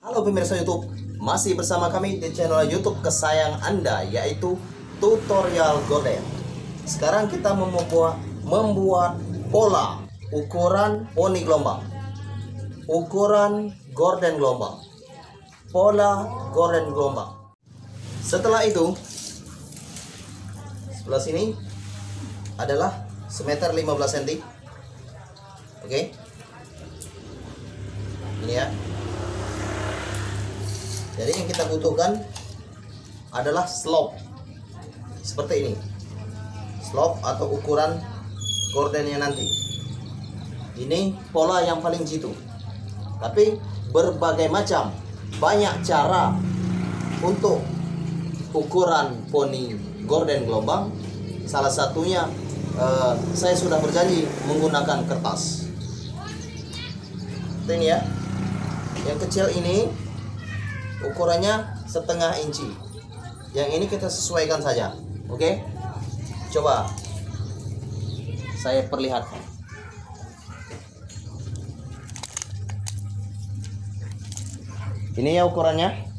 Halo pemirsa YouTube, masih bersama kami di channel YouTube kesayangan Anda, yaitu Tutorial Gorden. Sekarang kita membuat pola ukuran poni gelombang, ukuran gorden gelombang, pola gorden gelombang. Setelah itu, sebelah sini adalah semeter 15 cm. Oke, ini ya. Jadi yang kita butuhkan adalah slope seperti ini, slope atau ukuran gordennya nanti. Ini pola yang paling jitu, tapi berbagai macam, banyak cara untuk ukuran poni gorden gelombang. Salah satunya saya sudah berjanji menggunakan kertas. Ini ya, yang kecil ini ukurannya setengah inci. Yang ini kita sesuaikan saja. Oke, coba saya perlihatkan. Ini ya ukurannya.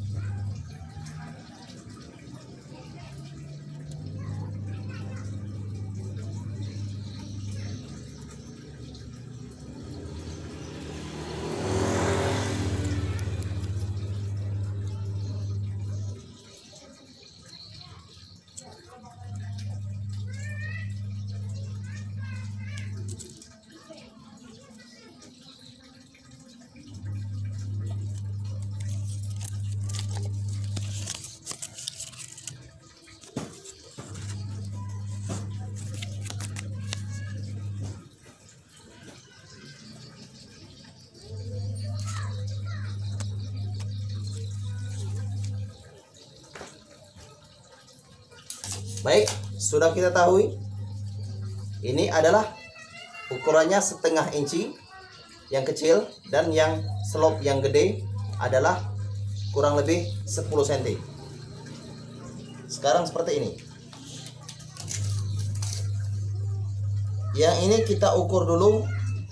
Baik, sudah kita tahu ini adalah ukurannya setengah inci yang kecil, dan yang slope yang gede adalah kurang lebih 10 cm. Sekarang seperti ini. Yang ini kita ukur dulu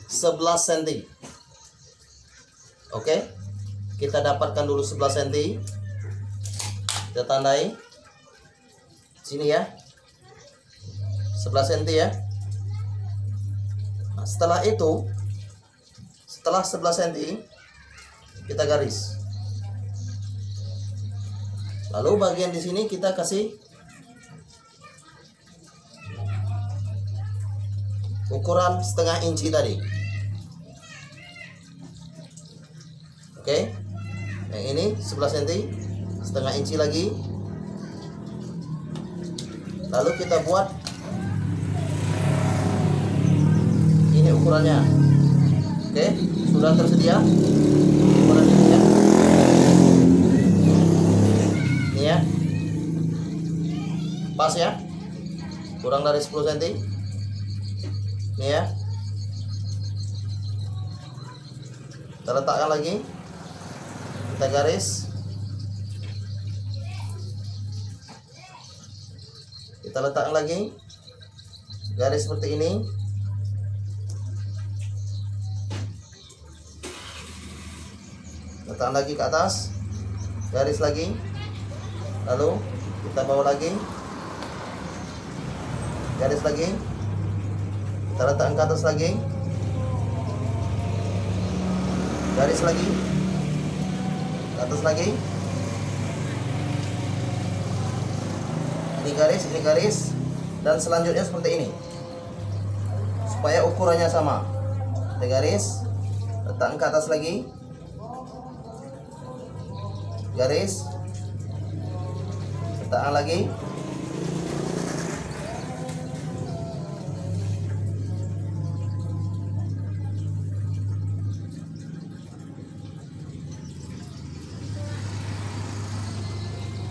11 cm. Oke, kita dapatkan dulu 11 cm. Kita tandai sini ya, 11 cm ya. Nah, setelah itu, setelah 11 cm kita garis. Lalu bagian di sini kita kasih ukuran setengah inci tadi. Oke, yang ini 11 cm, setengah inci lagi. Lalu kita buat ini ukurannya. Oke, sudah tersedia ukuran ini ya. Ini ya, pas ya, kurang dari 10 cm. Ini ya, kita letakkan lagi, kita garis. Kita letakkan lagi garis seperti ini. Letakkan lagi ke atas, garis lagi. Lalu kita bawa lagi, garis lagi. Kita letakkan ke atas lagi, garis lagi, ke atas lagi. Ini garis, dan selanjutnya seperti ini, supaya ukurannya sama. Kita garis, letakkan ke atas lagi, garis, letakkan lagi,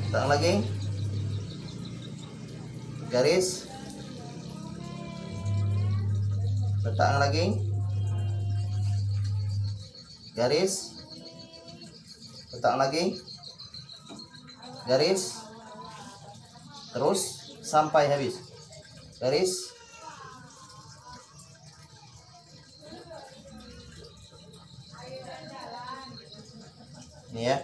letakkan lagi, garis, letakkan lagi, garis, letakkan lagi, garis, terus sampai habis. Garis, Ini ya.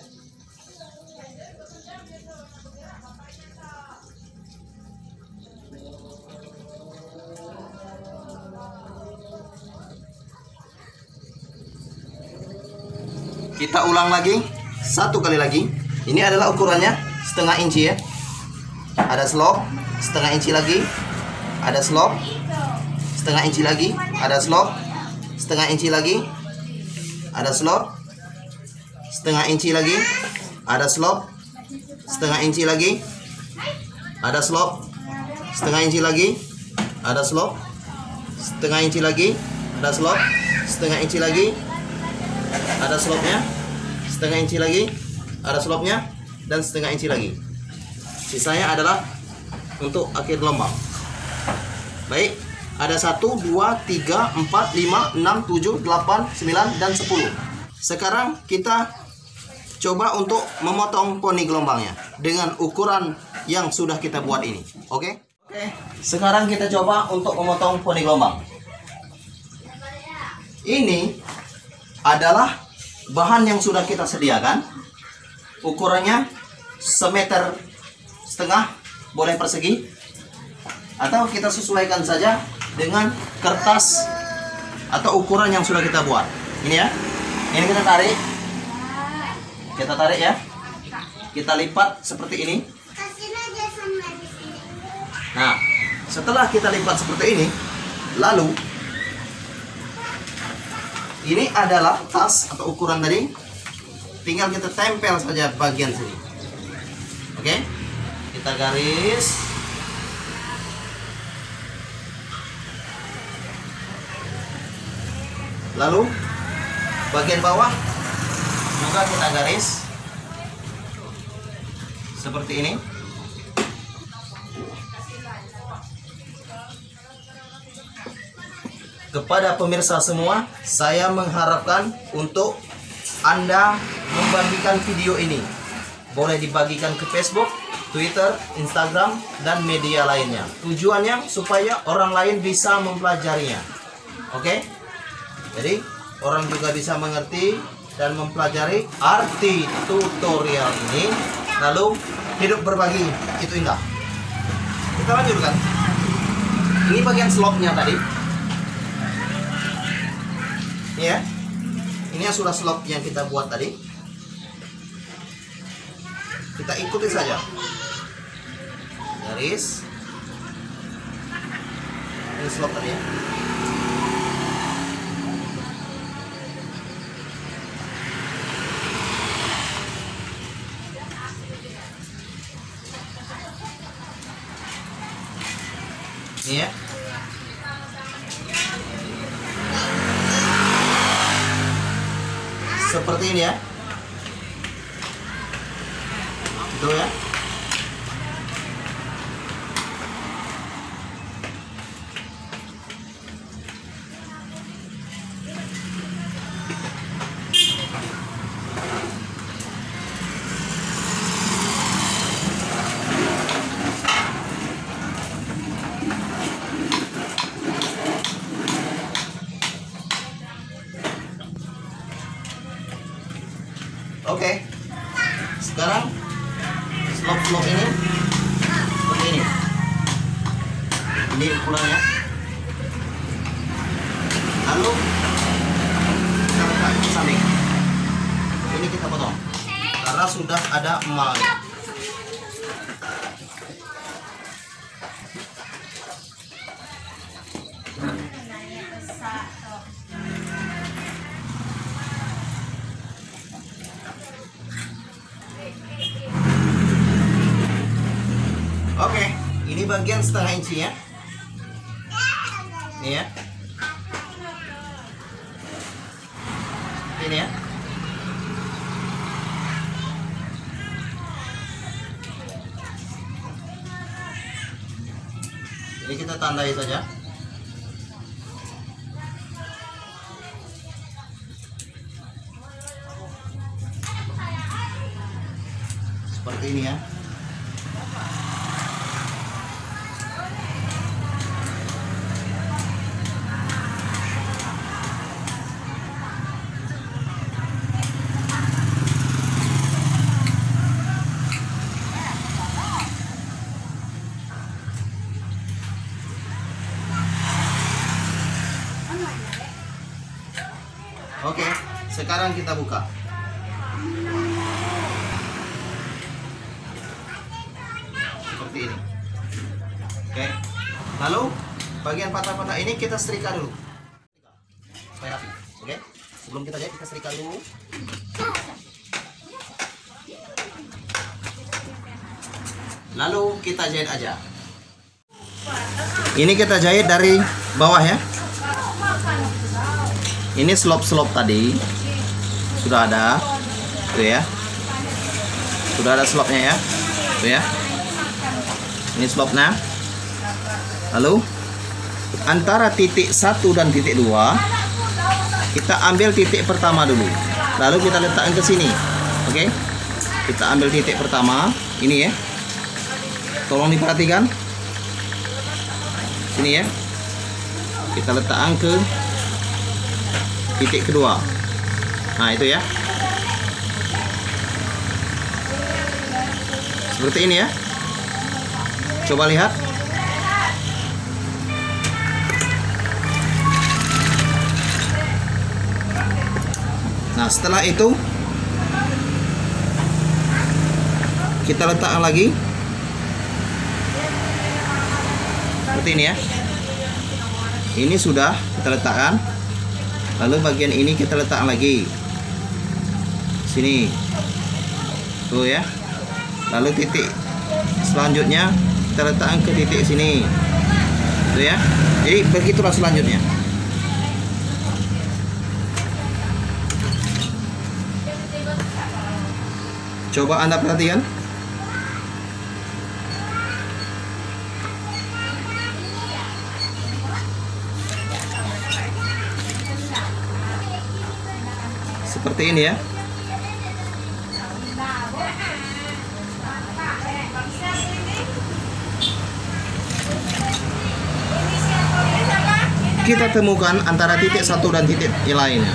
Kita ulang lagi, satu kali lagi. Ini adalah ukurannya setengah inci ya. Ada slop setengah inci lagi, ada slop setengah inci lagi, ada slop setengah inci lagi, ada slop setengah inci lagi, ada slop setengah inci lagi, ada slop setengah inci lagi, ada slop setengah inci lagi, ada slop setengah inci lagi, ada slopnya setengah inci lagi, ada slopnya dan setengah inci lagi. Sisanya adalah untuk akhir gelombang. Baik, ada 1, 2, 3, 4, 5, 6, 7, 8, 9, dan 10. Sekarang kita coba untuk memotong poni gelombangnya dengan ukuran yang sudah kita buat ini. Oke? Oke, sekarang kita coba untuk memotong poni gelombang. Ini adalah bahan yang sudah kita sediakan. Ukurannya 1,5 meter, boleh persegi, atau kita sesuaikan saja dengan kertas atau ukuran yang sudah kita buat. Ini ya. Ini kita tarik. Kita tarik ya. Kita lipat seperti ini. Nah, setelah kita lipat seperti ini, lalu ini adalah tas atau ukuran tadi. Tinggal kita tempel saja bagian sini. Oke? Kita garis. Lalu bagian bawah juga kita garis seperti ini. Kepada pemirsa semua, saya mengharapkan untuk Anda membagikan video ini. Boleh dibagikan ke Facebook, Twitter, Instagram, dan media lainnya. Tujuannya supaya orang lain bisa mempelajarinya. Oke? Jadi, orang juga bisa mengerti dan mempelajari arti tutorial ini. Lalu, hidup berbagi, itu indah. Kita lanjutkan. Ini bagian slopnya tadi. Ini ya. Ini yang sudah slop yang kita buat tadi. Kita ikuti saja. Garis. Ini slop tadi ya. Ini ya. Seperti ini ya. Itu ya. Oke. Sekarang slop-slop ini seperti ini. Ini ukurannya. Lalu kita letak di samping. Ini kita potong karena sudah ada emalnya. Oke, ini bagian setengah inci ya. Ini ya. Ini ya. Ini kita tandai saja. Seperti ini ya. Oke, sekarang kita buka. Seperti ini. Oke. Lalu bagian patah-patah ini kita setrika dulu. Supaya rapi. Oke. Sebelum kita jahit, kita setrika dulu. Lalu kita jahit aja. Ini kita jahit dari bawah ya. Ini slop-slop tadi sudah ada, tuh ya. Sudah ada slopnya ya, tuh ya. Ini slopnya. Lalu antara titik 1 dan titik 2 kita ambil titik pertama dulu. Lalu kita letakkan ke sini. Oke. Kita ambil titik pertama ini ya. Tolong diperhatikan. Sini ya. Kita letakkan ke titik kedua. Nah, itu ya. Seperti ini ya. Coba lihat. Nah, setelah itu kita letakkan lagi seperti ini ya. Ini sudah kita letakkan. Lalu bagian ini kita letakkan lagi sini, tuh ya. Lalu titik selanjutnya kita letakkan ke titik sini, tuh ya. Jadi begitulah selanjutnya. Coba Anda perhatikan. Seperti ini ya. Kita temukan antara titik 1 dan titik yang lainnya.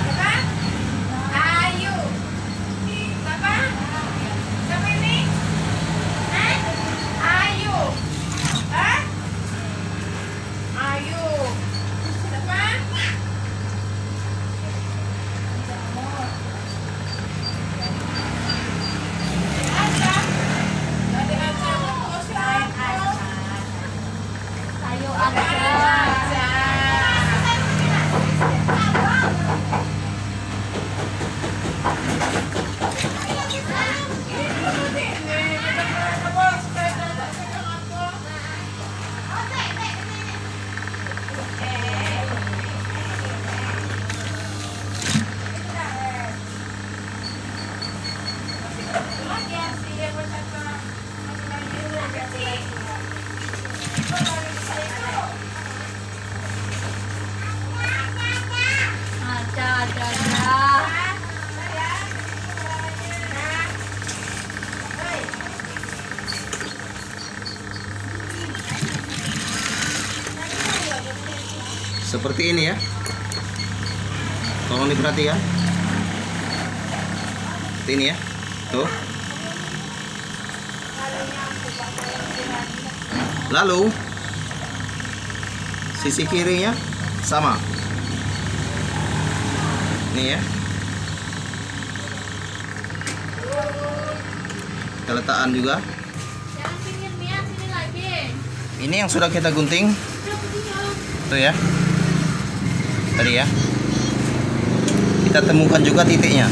Seperti ini ya. Tolong diperhatikan. Seperti ini ya. Tuh. Lalu sisi kirinya sama. Ini ya. Kita letakkan juga. Ini yang sudah kita gunting. Tuh ya. Tadi ya. Kita temukan juga titiknya.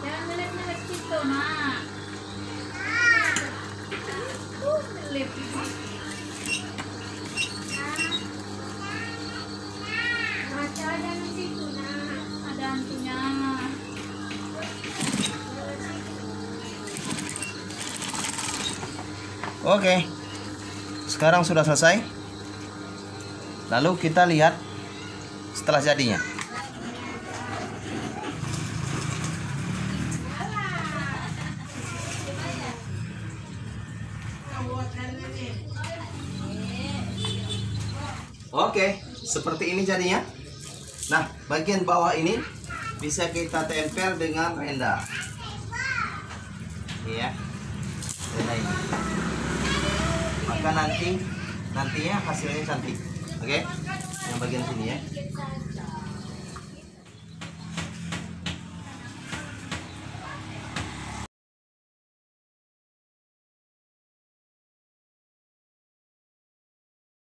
Jangan melip-melip situ, nak. Melip. Baca jangan situ, nak. Ada hantunya. Oke. Sekarang sudah selesai. Lalu kita lihat setelah jadinya. Oke, seperti ini jadinya. Nah, bagian bawah ini bisa kita tempel dengan renda. Iya. Renda ini. Maka nantinya hasilnya cantik. Oke? Yang bagian sini ya.